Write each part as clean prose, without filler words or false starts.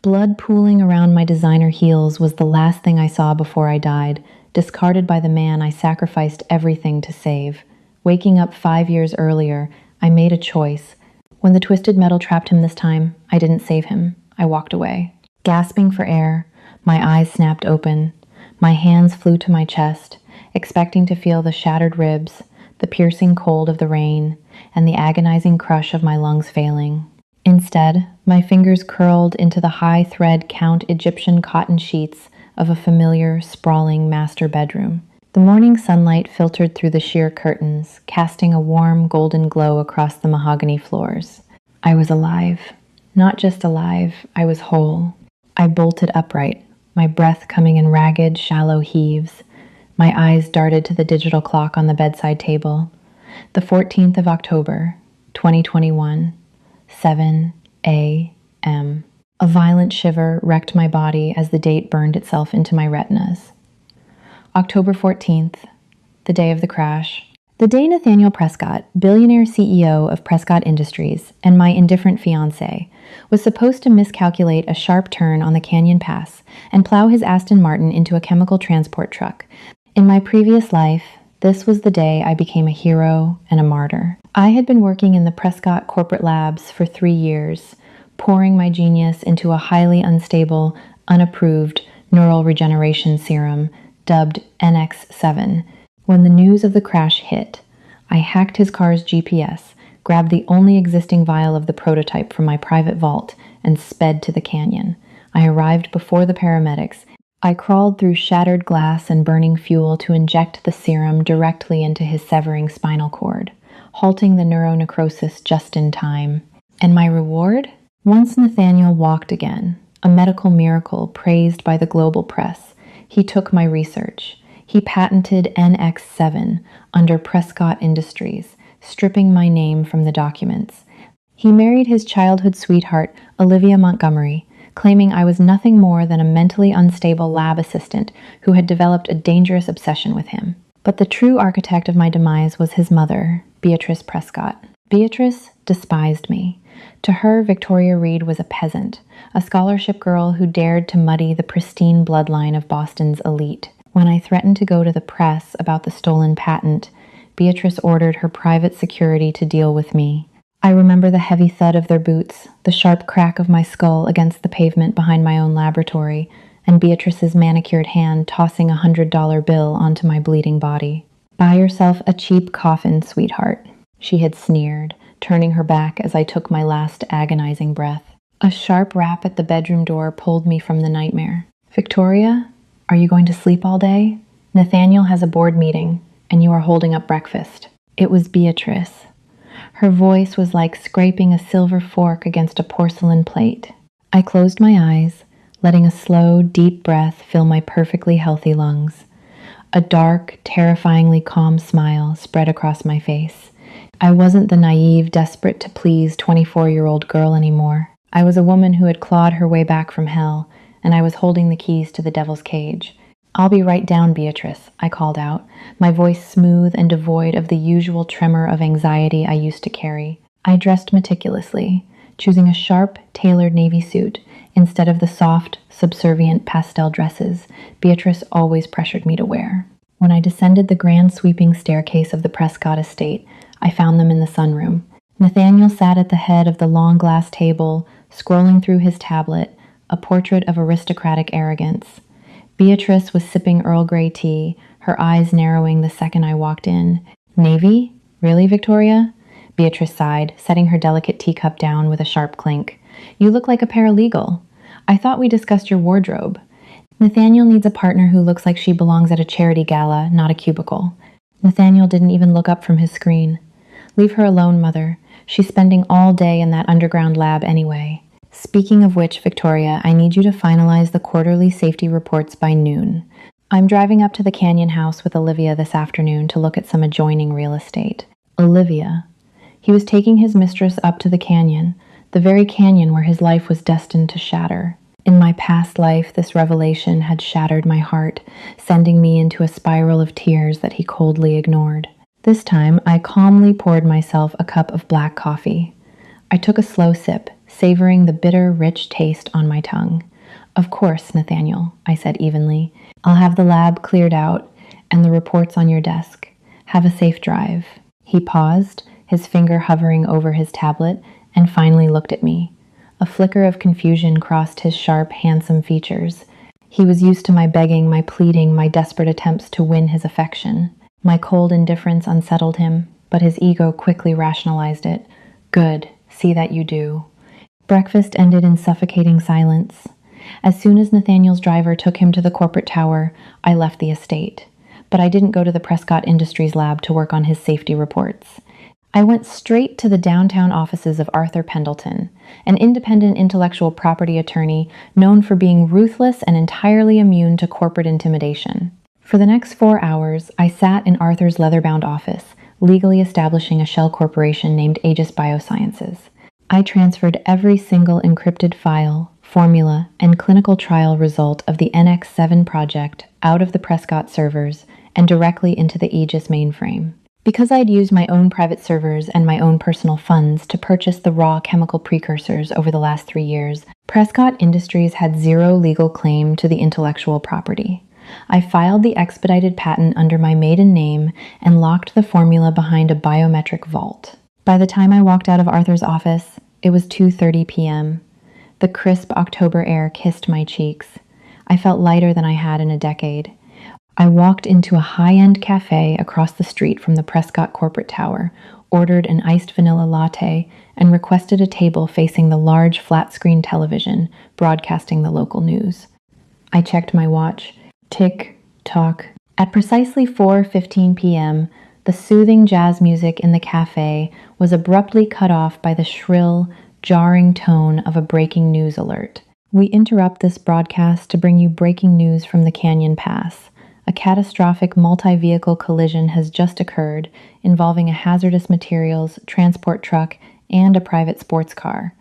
Blood pooling around my designer heels was the last thing I saw before I died, discarded by the man I sacrificed everything to save. Waking up 5 years earlier, I made a choice. When the twisted metal trapped him this time, I didn't save him. I walked away. Gasping for air, my eyes snapped open. My hands flew to my chest, expecting to feel the shattered ribs, the piercing cold of the rain, and the agonizing crush of my lungs failing. Instead, my fingers curled into the high-thread Count Egyptian cotton sheets of a familiar, sprawling master bedroom. The morning sunlight filtered through the sheer curtains, casting a warm, golden glow across the mahogany floors. I was alive. Not just alive, I was whole. I bolted upright, my breath coming in ragged, shallow heaves. My eyes darted to the digital clock on the bedside table. The 14th of October, 2021, 7 a.m. A violent shiver wrecked my body as the date burned itself into my retinas. October 14th, the day of the crash. The day Nathaniel Prescott, billionaire CEO of Prescott Industries and my indifferent fiancé, was supposed to miscalculate a sharp turn on the Canyon Pass and plow his Aston Martin into a chemical transport truck. In my previous life, this was the day I became a hero and a martyr. I had been working in the Prescott corporate labs for 3 years, pouring my genius into a highly unstable, unapproved neural regeneration serum dubbed NX7. When the news of the crash hit, I hacked his car's GPS, grabbed the only existing vial of the prototype from my private vault, and sped to the canyon. I arrived before the paramedics. I crawled through shattered glass and burning fuel to inject the serum directly into his severing spinal cord, halting the neuronecrosis just in time. And my reward? Once Nathaniel walked again, a medical miracle praised by the global press, he took my research. He patented NX7 under Prescott Industries, stripping my name from the documents. He married his childhood sweetheart, Olivia Montgomery, claiming I was nothing more than a mentally unstable lab assistant who had developed a dangerous obsession with him. But the true architect of my demise was his mother, Beatrice Prescott. Beatrice despised me. To her, Victoria Reed was a peasant, a scholarship girl who dared to muddy the pristine bloodline of Boston's elite. When I threatened to go to the press about the stolen patent, Beatrice ordered her private security to deal with me. I remember the heavy thud of their boots, the sharp crack of my skull against the pavement behind my own laboratory, and Beatrice's manicured hand tossing $100 bill onto my bleeding body. "Buy yourself a cheap coffin, sweetheart," she had sneered, turning her back as I took my last agonizing breath. A sharp rap at the bedroom door pulled me from the nightmare. "Victoria, are you going to sleep all day? Nathaniel has a board meeting, and you are holding up breakfast." It was Beatrice. Her voice was like scraping a silver fork against a porcelain plate. I closed my eyes, letting a slow, deep breath fill my perfectly healthy lungs. A dark, terrifyingly calm smile spread across my face. I wasn't the naive, desperate to please 24-year-old girl anymore. I was a woman who had clawed her way back from hell, and I was holding the keys to the devil's cage. "I'll be right down, Beatrice," I called out, my voice smooth and devoid of the usual tremor of anxiety I used to carry. I dressed meticulously, choosing a sharp, tailored navy suit instead of the soft, subservient pastel dresses Beatrice always pressured me to wear. When I descended the grand sweeping staircase of the Prescott estate, I found them in the sunroom. Nathaniel sat at the head of the long glass table, scrolling through his tablet, a portrait of aristocratic arrogance. Beatrice was sipping Earl Grey tea, her eyes narrowing the second I walked in. "Navy? Really, Victoria?" Beatrice sighed, setting her delicate teacup down with a sharp clink. "You look like a paralegal. I thought we discussed your wardrobe. Nathaniel needs a partner who looks like she belongs at a charity gala, not a cubicle." Nathaniel didn't even look up from his screen. "Leave her alone, Mother. She's spending all day in that underground lab anyway. Speaking of which, Victoria, I need you to finalize the quarterly safety reports by noon. I'm driving up to the Canyon house with Olivia this afternoon to look at some adjoining real estate." Olivia. He was taking his mistress up to the canyon, the very canyon where his life was destined to shatter. In my past life, this revelation had shattered my heart, sending me into a spiral of tears that he coldly ignored. This time, I calmly poured myself a cup of black coffee. I took a slow sip, savoring the bitter, rich taste on my tongue. "Of course, Nathaniel," I said evenly. "I'll have the lab cleared out and the reports on your desk. Have a safe drive." He paused, his finger hovering over his tablet, and finally looked at me. A flicker of confusion crossed his sharp, handsome features. He was used to my begging, my pleading, my desperate attempts to win his affection. My cold indifference unsettled him, but his ego quickly rationalized it. "Good, see that you do." Breakfast ended in suffocating silence. As soon as Nathaniel's driver took him to the corporate tower, I left the estate. But I didn't go to the Prescott Industries lab to work on his safety reports. I went straight to the downtown offices of Arthur Pendleton, an independent intellectual property attorney known for being ruthless and entirely immune to corporate intimidation. For the next 4 hours, I sat in Arthur's leather-bound office, legally establishing a shell corporation named Aegis Biosciences. I transferred every single encrypted file, formula, and clinical trial result of the NX7 project out of the Prescott servers and directly into the Aegis mainframe. Because I'd used my own private servers and my own personal funds to purchase the raw chemical precursors over the last 3 years, Prescott Industries had zero legal claim to the intellectual property. I filed the expedited patent under my maiden name and locked the formula behind a biometric vault. By the time I walked out of Arthur's office, it was 2:30 p.m. The crisp October air kissed my cheeks. I felt lighter than I had in a decade. I walked into a high-end cafe across the street from the Prescott corporate tower, ordered an iced vanilla latte, and requested a table facing the large flat-screen television broadcasting the local news. I checked my watch. Tick, tock. At precisely 4:15 p.m., the soothing jazz music in the cafe was abruptly cut off by the shrill, jarring tone of a breaking news alert. "We interrupt this broadcast to bring you breaking news from the Canyon Pass. A catastrophic multi-vehicle collision has just occurred, involving a hazardous materials transport truck and a private sports car."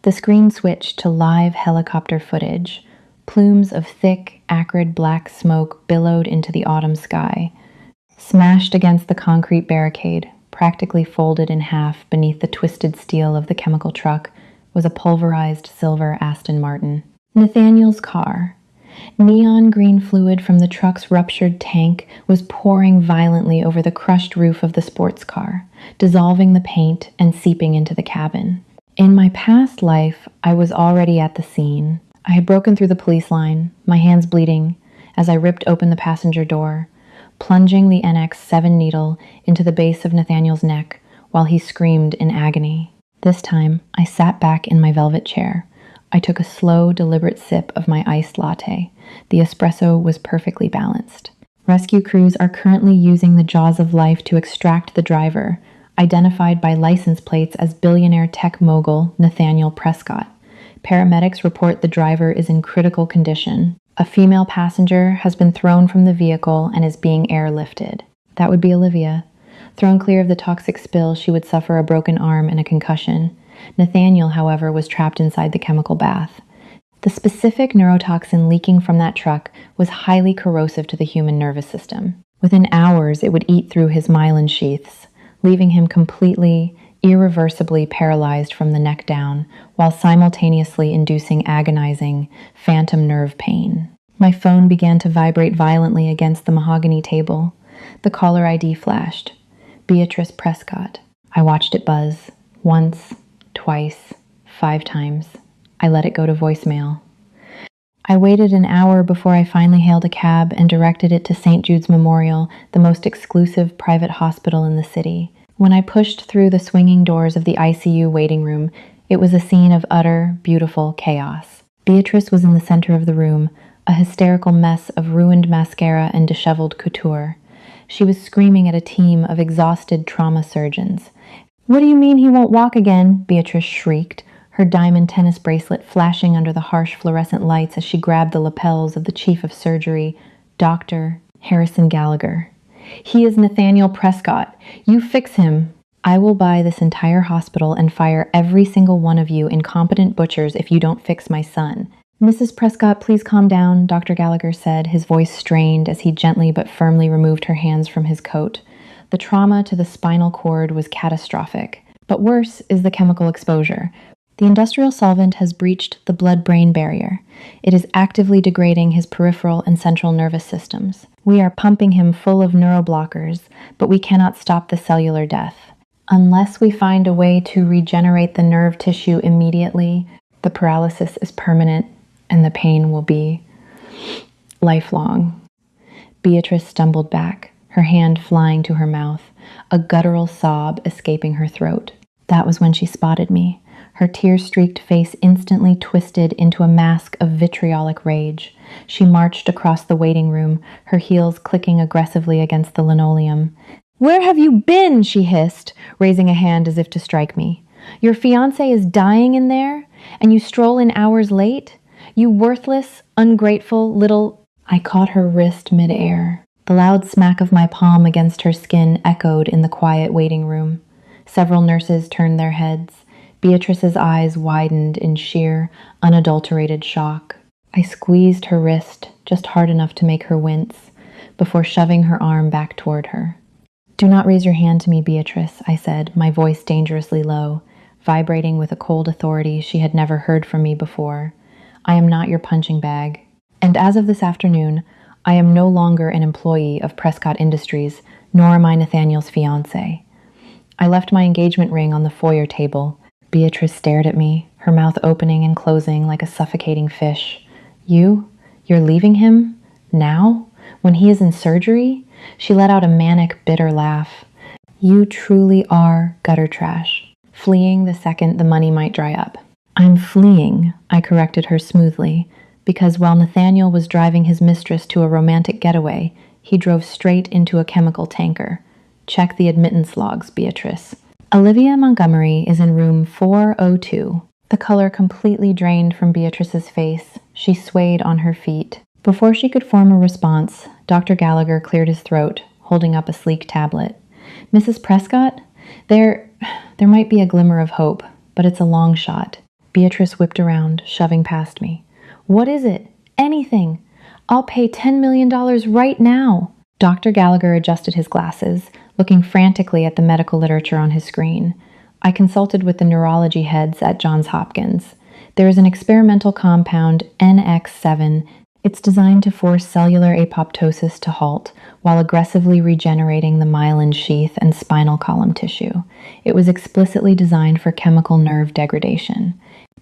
The screen switched to live helicopter footage. Plumes of thick, acrid black smoke billowed into the autumn sky. Smashed against the concrete barricade, practically folded in half beneath the twisted steel of the chemical truck, was a pulverized silver Aston Martin. Nathaniel's car. Neon green fluid from the truck's ruptured tank was pouring violently over the crushed roof of the sports car, dissolving the paint and seeping into the cabin. In my past life, I was already at the scene. I had broken through the police line, my hands bleeding, as I ripped open the passenger door, plunging the NX7 needle into the base of Nathaniel's neck while he screamed in agony. This time, I sat back in my velvet chair. I took a slow, deliberate sip of my iced latte. The espresso was perfectly balanced. Rescue crews are currently using the jaws of life to extract the driver, identified by license plates as billionaire tech mogul Nathaniel Prescott. Paramedics report the driver is in critical condition. A female passenger has been thrown from the vehicle and is being airlifted. That would be Olivia. Thrown clear of the toxic spill, she would suffer a broken arm and a concussion. Nathaniel, however, was trapped inside the chemical bath. The specific neurotoxin leaking from that truck was highly corrosive to the human nervous system. Within hours, it would eat through his myelin sheaths, leaving him completely, irreversibly paralyzed from the neck down, while simultaneously inducing agonizing, phantom nerve pain. My phone began to vibrate violently against the mahogany table. The caller ID flashed. Beatrice Prescott. I watched it buzz. Once, twice, 5 times. I let it go to voicemail. I waited an hour before I finally hailed a cab and directed it to St. Jude's Memorial, the most exclusive private hospital in the city. When I pushed through the swinging doors of the ICU waiting room, it was a scene of utter, beautiful chaos. Beatrice was in the center of the room, a hysterical mess of ruined mascara and disheveled couture. She was screaming at a team of exhausted trauma surgeons. "What do you mean he won't walk again?" Beatrice shrieked, her diamond tennis bracelet flashing under the harsh fluorescent lights as she grabbed the lapels of the chief of surgery, Dr. Harrison Gallagher. "He is Nathaniel Prescott. You fix him. I will buy this entire hospital and fire every single one of you incompetent butchers if you don't fix my son." "Mrs. Prescott, please calm down," Dr. Gallagher said, his voice strained as he gently but firmly removed her hands from his coat. The trauma to the spinal cord was catastrophic, but worse is the chemical exposure. The industrial solvent has breached the blood-brain barrier. It is actively degrading his peripheral and central nervous systems. We are pumping him full of neuroblockers, but we cannot stop the cellular death. Unless we find a way to regenerate the nerve tissue immediately, the paralysis is permanent and the pain will be lifelong. Beatrice stumbled back, her hand flying to her mouth, a guttural sob escaping her throat. That was when she spotted me. Her tear-streaked face instantly twisted into a mask of vitriolic rage. She marched across the waiting room, her heels clicking aggressively against the linoleum. "Where have you been?" she hissed, raising a hand as if to strike me. "Your fiancé is dying in there, and you stroll in hours late? You worthless, ungrateful little—" I caught her wrist mid-air. The loud smack of my palm against her skin echoed in the quiet waiting room. Several nurses turned their heads. Beatrice's eyes widened in sheer, unadulterated shock. I squeezed her wrist just hard enough to make her wince, before shoving her arm back toward her. "Do not raise your hand to me, Beatrice," I said, my voice dangerously low, vibrating with a cold authority she had never heard from me before. "I am not your punching bag. And as of this afternoon, I am no longer an employee of Prescott Industries, nor am I Nathaniel's fiancé." I left my engagement ring on the foyer table. Beatrice stared at me, her mouth opening and closing like a suffocating fish. You're leaving him? Now? When he is in surgery?" She let out a manic, bitter laugh. "You truly are gutter trash. Fleeing the second the money might dry up." "I'm fleeing," I corrected her smoothly, because while Nathaniel was driving his mistress to a romantic getaway, he drove straight into a chemical tanker. Check the admittance logs, Beatrice. Olivia Montgomery is in room 402. The color completely drained from Beatrice's face. She swayed on her feet. Before she could form a response, Dr. Gallagher cleared his throat, holding up a sleek tablet. "Mrs. Prescott? There might be a glimmer of hope, but it's a long shot." Beatrice whipped around, shoving past me. "What is it? Anything. I'll pay $10 million right now." Dr. Gallagher adjusted his glasses, looking frantically at the medical literature on his screen. I consulted with the neurology heads at Johns Hopkins. There is an experimental compound, NX7. It's designed to force cellular apoptosis to halt, while aggressively regenerating the myelin sheath and spinal column tissue. It was explicitly designed for chemical nerve degradation.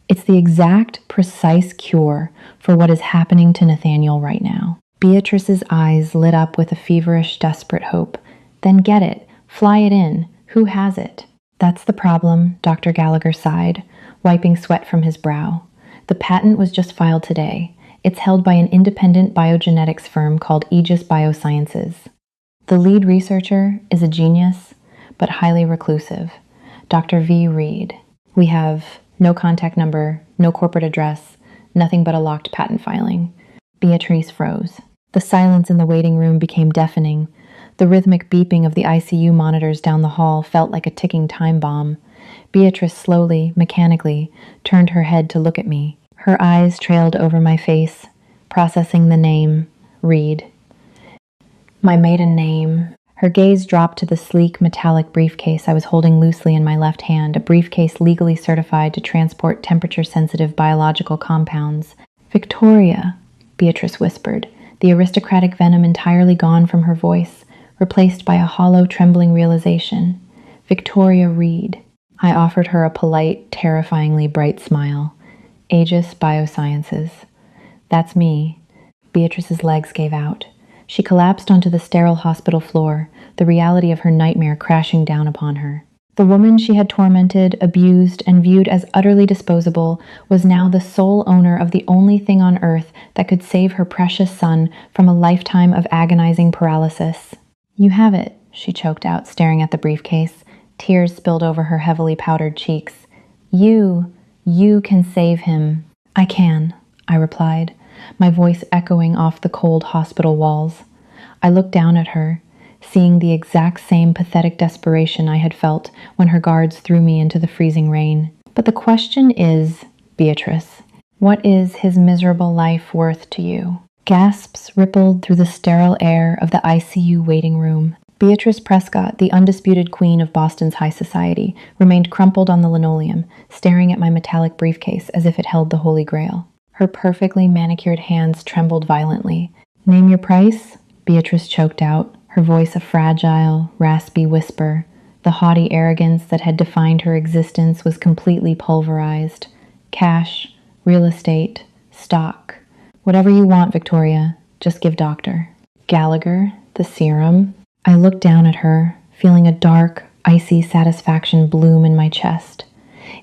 It's the exact, precise cure for what is happening to Nathaniel right now. Beatrice's eyes lit up with a feverish, desperate hope. "Then get it. Fly it in. Who has it?" "That's the problem," Dr. Gallagher sighed, wiping sweat from his brow. "The patent was just filed today. It's held by an independent biogenetics firm called Aegis Biosciences. The lead researcher is a genius, but highly reclusive, Dr. V. Reed. We have no contact number, no corporate address, nothing but a locked patent filing." Beatrice froze. The silence in the waiting room became deafening. The rhythmic beeping of the ICU monitors down the hall felt like a ticking time bomb. Beatrice slowly, mechanically, turned her head to look at me. Her eyes trailed over my face, processing the name, Reed. My maiden name. Her gaze dropped to the sleek, metallic briefcase I was holding loosely in my left hand, a briefcase legally certified to transport temperature-sensitive biological compounds. "Victoria," Beatrice whispered, the aristocratic venom entirely gone from her voice, replaced by a hollow, trembling realization. "Victoria Reed." I offered her a polite, terrifyingly bright smile. "Aegis Biosciences." "That's me." Beatrice's legs gave out. She collapsed onto the sterile hospital floor, the reality of her nightmare crashing down upon her. The woman she had tormented, abused, and viewed as utterly disposable was now the sole owner of the only thing on earth that could save her precious son from a lifetime of agonizing paralysis. "You have it," she choked out, staring at the briefcase. Tears spilled over her heavily powdered cheeks. You can save him." "I can," I replied, my voice echoing off the cold hospital walls. I looked down at her, seeing the exact same pathetic desperation I had felt when her guards threw me into the freezing rain. "But the question is, Beatrice, what is his miserable life worth to you?" Gasps rippled through the sterile air of the ICU waiting room. Beatrice Prescott, the undisputed queen of Boston's high society, remained crumpled on the linoleum, staring at my metallic briefcase as if it held the Holy Grail. Her perfectly manicured hands trembled violently. "Name your price?" Beatrice choked out, her voice a fragile, raspy whisper. The haughty arrogance that had defined her existence was completely pulverized. "Cash, real estate, stock. Whatever you want, Victoria. Just give doctor." "Gallagher, the serum." I looked down at her, feeling a dark, icy satisfaction bloom in my chest.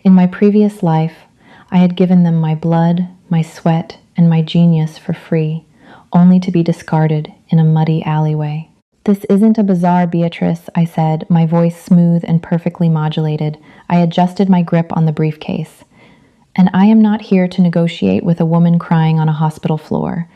In my previous life, I had given them my blood, my sweat, and my genius for free, only to be discarded in a muddy alleyway. "This isn't a bazaar, Beatrice," I said, my voice smooth and perfectly modulated. I adjusted my grip on the briefcase. "And I am not here to negotiate with a woman crying on a hospital floor.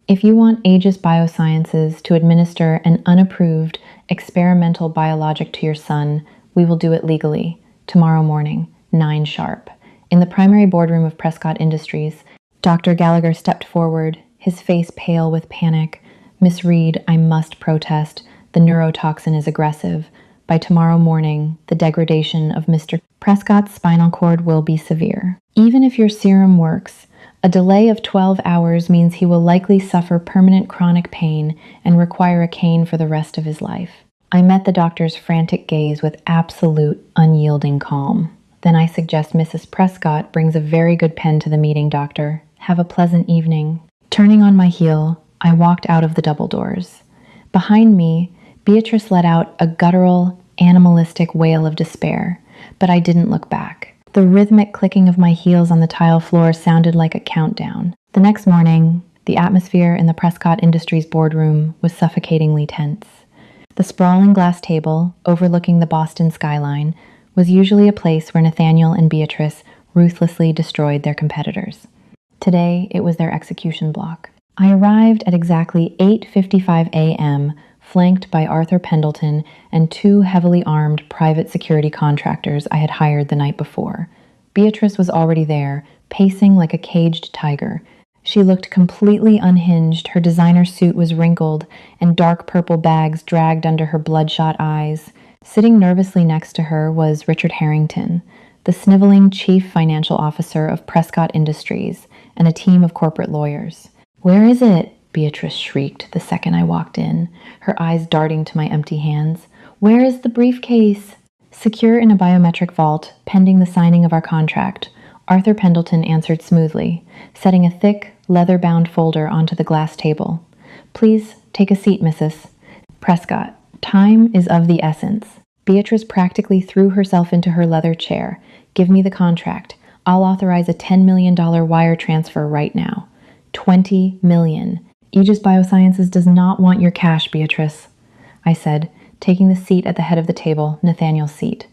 If you want Aegis Biosciences to administer an unapproved experimental biologic to your son, we will do it legally. Tomorrow morning, 9 sharp." In the primary boardroom of Prescott Industries, Dr. Gallagher stepped forward, his face pale with panic. "Miss Reed, I must protest. The neurotoxin is aggressive. By tomorrow morning, the degradation of Mr. Prescott's spinal cord will be severe. Even if your serum works, a delay of 12 hours means he will likely suffer permanent chronic pain and require a cane for the rest of his life." I met the doctor's frantic gaze with absolute, unyielding calm. "Then I suggest Mrs. Prescott brings a very good pen to the meeting, doctor. Have a pleasant evening." Turning on my heel, I walked out of the double doors. Behind me, Beatrice let out a guttural, animalistic wail of despair, but I didn't look back. The rhythmic clicking of my heels on the tile floor sounded like a countdown. The next morning, the atmosphere in the Prescott Industries boardroom was suffocatingly tense. The sprawling glass table, overlooking the Boston skyline, was usually a place where Nathaniel and Beatrice ruthlessly destroyed their competitors. Today, it was their execution block. I arrived at exactly 8:55 a.m., flanked by Arthur Pendleton and 2 heavily armed private security contractors I had hired the night before. Beatrice was already there, pacing like a caged tiger. She looked completely unhinged, her designer suit was wrinkled, and dark purple bags dragged under her bloodshot eyes. Sitting nervously next to her was Richard Harrington, the sniveling chief financial officer of Prescott Industries, and a team of corporate lawyers. "Where is it?" Beatrice shrieked the second I walked in, her eyes darting to my empty hands. "Where is the briefcase?" "Secure in a biometric vault, pending the signing of our contract," Arthur Pendleton answered smoothly, setting a thick, leather-bound folder onto the glass table. "Please take a seat, Mrs. Prescott. Time is of the essence." Beatrice practically threw herself into her leather chair. "Give me the contract. I'll authorize a $10 million wire transfer right now." $20 million. "Aegis Biosciences does not want your cash, Beatrice," I said, taking the seat at the head of the table, Nathaniel's seat.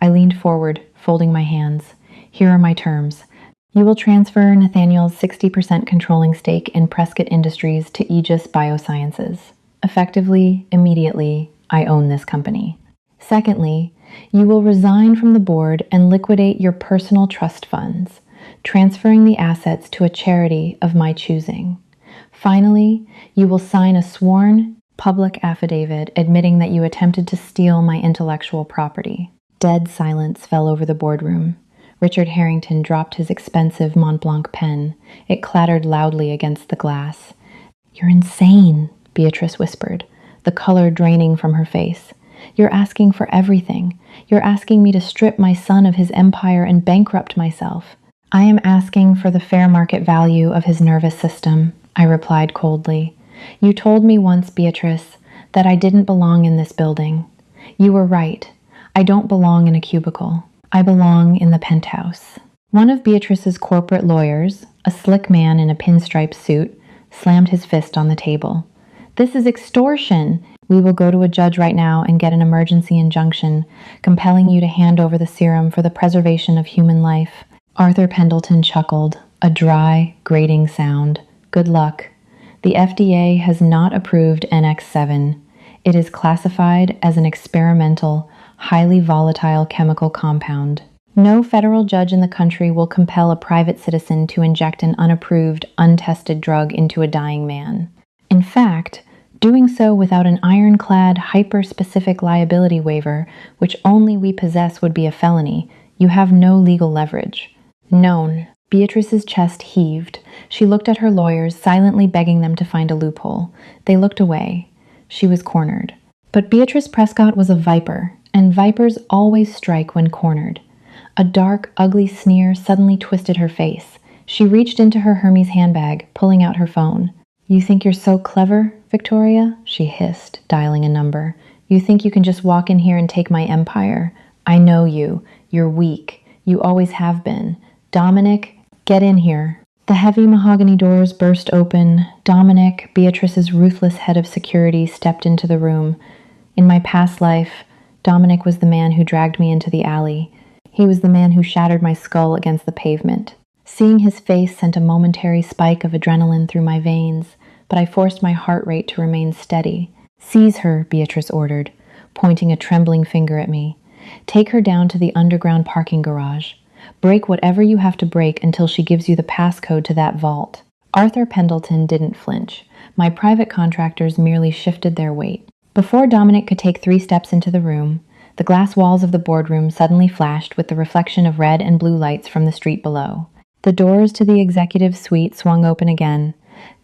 I leaned forward, folding my hands. "Here are my terms. You will transfer Nathaniel's 60% controlling stake in Prescott Industries to Aegis Biosciences. Effectively, immediately, I own this company. Secondly, you will resign from the board and liquidate your personal trust funds, transferring the assets to a charity of my choosing. Finally, you will sign a sworn public affidavit admitting that you attempted to steal my intellectual property." Dead silence fell over the boardroom. Richard Harrington dropped his expensive Mont Blanc pen. It clattered loudly against the glass. "You're insane," Beatrice whispered, the color draining from her face. "You're asking for everything. You're asking me to strip my son of his empire and bankrupt myself." "I am asking for the fair market value of his nervous system," I replied coldly. "You told me once, Beatrice, that I didn't belong in this building. You were right. I don't belong in a cubicle. I belong in the penthouse." One of Beatrice's corporate lawyers, a slick man in a pinstripe suit, slammed his fist on the table. "This is extortion. We will go to a judge right now and get an emergency injunction, compelling you to hand over the serum for the preservation of human life." Arthur Pendleton chuckled, a dry, grating sound. "Good luck. The FDA has not approved NX7. It is classified as an experimental, highly volatile chemical compound. No federal judge in the country will compel a private citizen to inject an unapproved, untested drug into a dying man. In fact, doing so without an ironclad, hyper-specific liability waiver, which only we possess would be a felony. You have no legal leverage. Known. Beatrice's chest heaved. She looked at her lawyers, silently begging them to find a loophole. They looked away. She was cornered. But Beatrice Prescott was a viper, and vipers always strike when cornered. A dark, ugly sneer suddenly twisted her face. She reached into her Hermes handbag, pulling out her phone. "You think you're so clever, Victoria?" she hissed, dialing a number. "You think you can just walk in here and take my empire? I know you. You're weak. You always have been. Dominic, get in here." The heavy mahogany doors burst open. Dominic, Beatrice's ruthless head of security, stepped into the room. In my past life, Dominic was the man who dragged me into the alley. He was the man who shattered my skull against the pavement. Seeing his face sent a momentary spike of adrenaline through my veins, but I forced my heart rate to remain steady. "Seize her," Beatrice ordered, pointing a trembling finger at me. "Take her down to the underground parking garage. Break whatever you have to break until she gives you the passcode to that vault." Arthur Pendleton didn't flinch. My private contractors merely shifted their weight. Before Dominic could take 3 steps into the room, the glass walls of the boardroom suddenly flashed with the reflection of red and blue lights from the street below. The doors to the executive suite swung open again,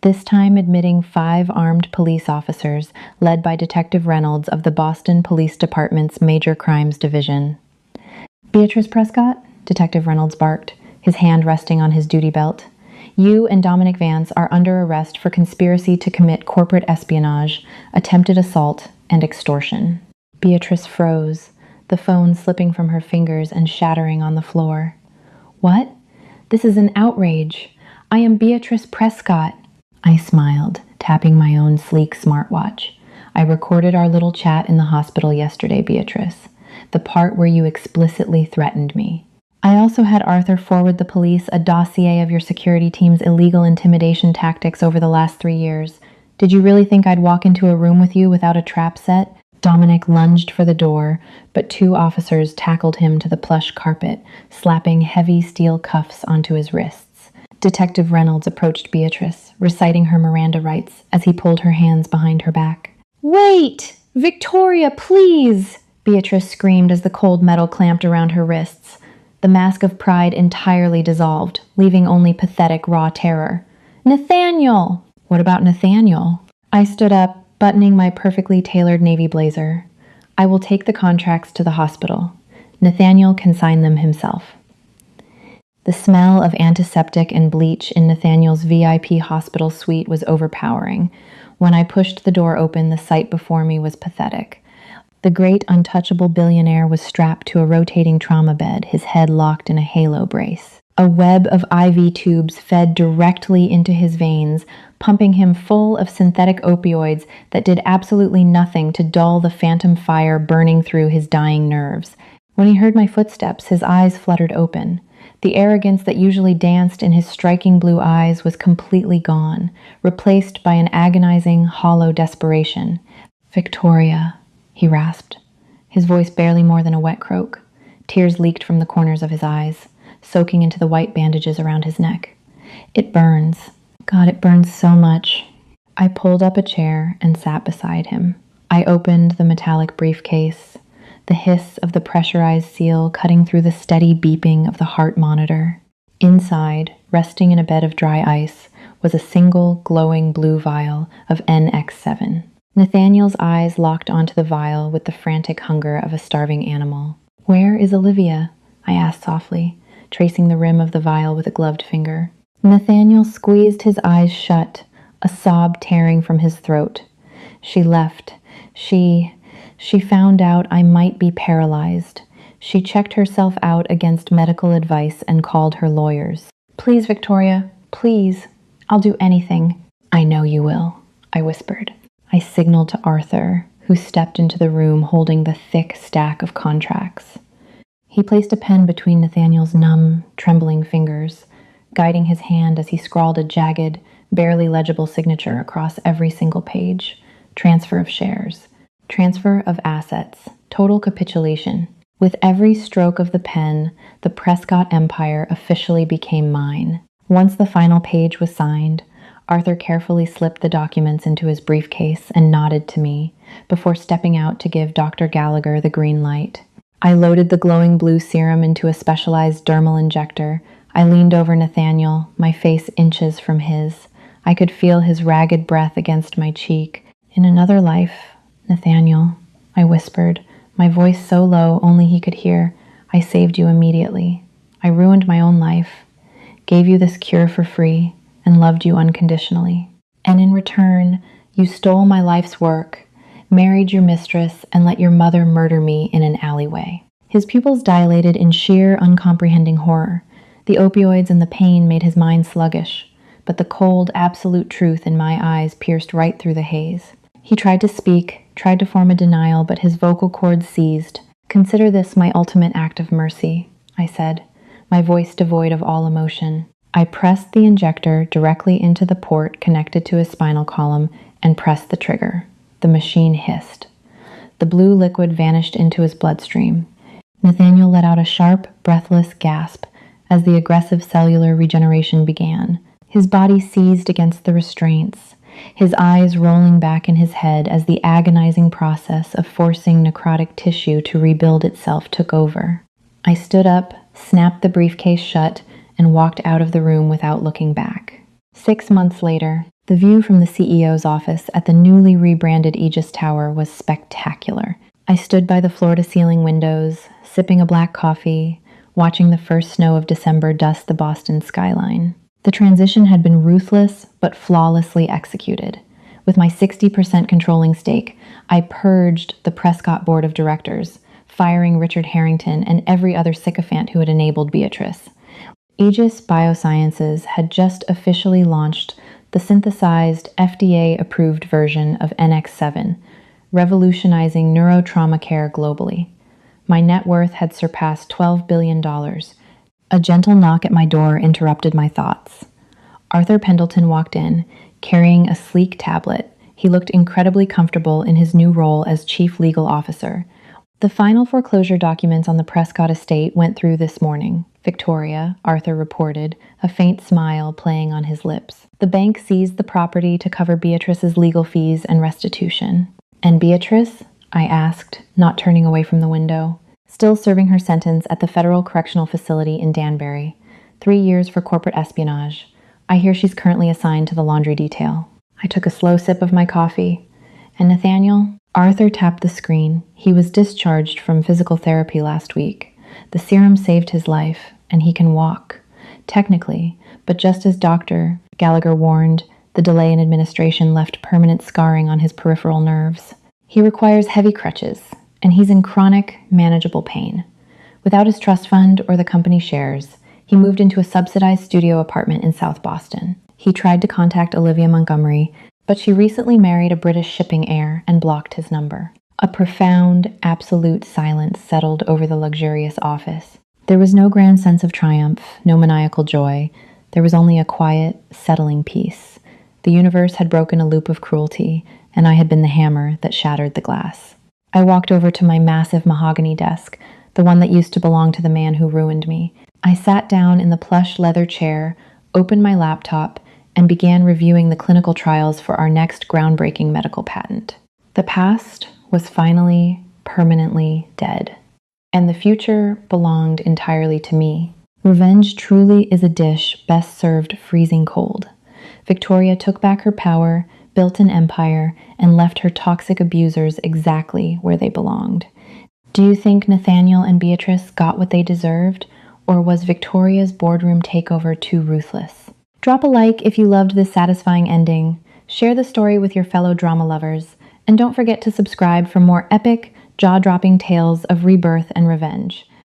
this time admitting 5 armed police officers led by Detective Reynolds of the Boston Police Department's Major Crimes Division. "Beatrice Prescott?" Detective Reynolds barked, his hand resting on his duty belt. "You and Dominic Vance are under arrest for conspiracy to commit corporate espionage, attempted assault, and extortion." Beatrice froze, the phone slipping from her fingers and shattering on the floor. "What? This is an outrage. I am Beatrice Prescott." I smiled, tapping my own sleek smartwatch. "I recorded our little chat in the hospital yesterday, Beatrice. The part where you explicitly threatened me. I also had Arthur forward the police a dossier of your security team's illegal intimidation tactics over the last 3 years. Did you really think I'd walk into a room with you without a trap set?" Dominic lunged for the door, but 2 officers tackled him to the plush carpet, slapping heavy steel cuffs onto his wrists. Detective Reynolds approached Beatrice, reciting her Miranda rights as he pulled her hands behind her back. "Wait! Victoria, please!" Beatrice screamed as the cold metal clamped around her wrists. The mask of pride entirely dissolved, leaving only pathetic raw terror. "Nathaniel!" "What about Nathaniel?" I stood up, buttoning my perfectly tailored navy blazer. "I will take the contracts to the hospital. Nathaniel can sign them himself." The smell of antiseptic and bleach in Nathaniel's VIP hospital suite was overpowering. When I pushed the door open, the sight before me was pathetic. The great untouchable billionaire was strapped to a rotating trauma bed, his head locked in a halo brace. A web of IV tubes fed directly into his veins, pumping him full of synthetic opioids that did absolutely nothing to dull the phantom fire burning through his dying nerves. When he heard my footsteps, his eyes fluttered open. The arrogance that usually danced in his striking blue eyes was completely gone, replaced by an agonizing, hollow desperation. "Victoria," he rasped, his voice barely more than a wet croak. Tears leaked from the corners of his eyes, soaking into the white bandages around his neck. "It burns. God, it burns so much." I pulled up a chair and sat beside him. I opened the metallic briefcase, the hiss of the pressurized seal cutting through the steady beeping of the heart monitor. Inside, resting in a bed of dry ice, was a single glowing blue vial of NX7. Nathaniel's eyes locked onto the vial with the frantic hunger of a starving animal. "Where is Olivia?" I asked softly, tracing the rim of the vial with a gloved finger. Nathaniel squeezed his eyes shut, a sob tearing from his throat. "She left. She found out I might be paralyzed. She checked herself out against medical advice and called her lawyers." "Please, Victoria, please. I'll do anything." "I know you will," I whispered. I signaled to Arthur, who stepped into the room holding the thick stack of contracts. He placed a pen between Nathaniel's numb, trembling fingers, guiding his hand as he scrawled a jagged, barely legible signature across every single page. Transfer of shares. Transfer of assets. Total capitulation. With every stroke of the pen, the Prescott Empire officially became mine. Once the final page was signed, Arthur carefully slipped the documents into his briefcase and nodded to me before stepping out to give Dr. Gallagher the green light. I loaded the glowing blue serum into a specialized dermal injector. I leaned over Nathaniel, my face inches from his. I could feel his ragged breath against my cheek. "In another life, Nathaniel," I whispered, my voice so low only he could hear, "I saved you immediately. I ruined my own life, gave you this cure for free, and loved you unconditionally. And in return, you stole my life's work, married your mistress, and let your mother murder me in an alleyway." His pupils dilated in sheer, uncomprehending horror. The opioids and the pain made his mind sluggish, but the cold, absolute truth in my eyes pierced right through the haze. He tried to speak, tried to form a denial, but his vocal cords seized. "Consider this my ultimate act of mercy," I said, my voice devoid of all emotion. I pressed the injector directly into the port connected to his spinal column and pressed the trigger. The machine hissed. The blue liquid vanished into his bloodstream. Nathaniel let out a sharp, breathless gasp as the aggressive cellular regeneration began. His body seized against the restraints, his eyes rolling back in his head as the agonizing process of forcing necrotic tissue to rebuild itself took over. I stood up, snapped the briefcase shut, and walked out of the room without looking back. 6 months later, the view from the CEO's office at the newly rebranded Aegis Tower was spectacular. I stood by the floor-to-ceiling windows, sipping a black coffee, watching the first snow of December dust the Boston skyline. The transition had been ruthless but flawlessly executed. With my 60% controlling stake, I purged the Prescott Board of Directors, firing Richard Harrington and every other sycophant who had enabled Beatrice. Aegis Biosciences had just officially launched the synthesized, FDA-approved version of NX7, revolutionizing neurotrauma care globally. My net worth had surpassed $12 billion. A gentle knock at my door interrupted my thoughts. Arthur Pendleton walked in, carrying a sleek tablet. He looked incredibly comfortable in his new role as Chief Legal Officer. "The final foreclosure documents on the Prescott estate went through this morning, Victoria," Arthur reported, a faint smile playing on his lips. "The bank seized the property to cover Beatrice's legal fees and restitution." "And Beatrice?" I asked, not turning away from the window. "Still serving her sentence at the Federal Correctional Facility in Danbury. 3 years for corporate espionage. I hear she's currently assigned to the laundry detail." I took a slow sip of my coffee. "And Nathaniel?" Arthur tapped the screen. "He was discharged from physical therapy last week. The serum saved his life, and he can walk. Technically, but just as Dr. Gallagher warned, the delay in administration left permanent scarring on his peripheral nerves. He requires heavy crutches, and he's in chronic, manageable pain. Without his trust fund or the company shares, he moved into a subsidized studio apartment in South Boston. He tried to contact Olivia Montgomery, but she recently married a British shipping heir and blocked his number." A profound, absolute silence settled over the luxurious office. There was no grand sense of triumph, no maniacal joy. There was only a quiet, settling peace. The universe had broken a loop of cruelty, and I had been the hammer that shattered the glass. I walked over to my massive mahogany desk, the one that used to belong to the man who ruined me. I sat down in the plush leather chair, opened my laptop, and began reviewing the clinical trials for our next groundbreaking medical patent. The past was finally, permanently dead, and the future belonged entirely to me. Revenge truly is a dish best served freezing cold. Victoria took back her power, built an empire, and left her toxic abusers exactly where they belonged. Do you think Nathaniel and Beatrice got what they deserved, or was Victoria's boardroom takeover too ruthless? Drop a like if you loved this satisfying ending, share the story with your fellow drama lovers, and don't forget to subscribe for more epic, jaw-dropping tales of rebirth and revenge.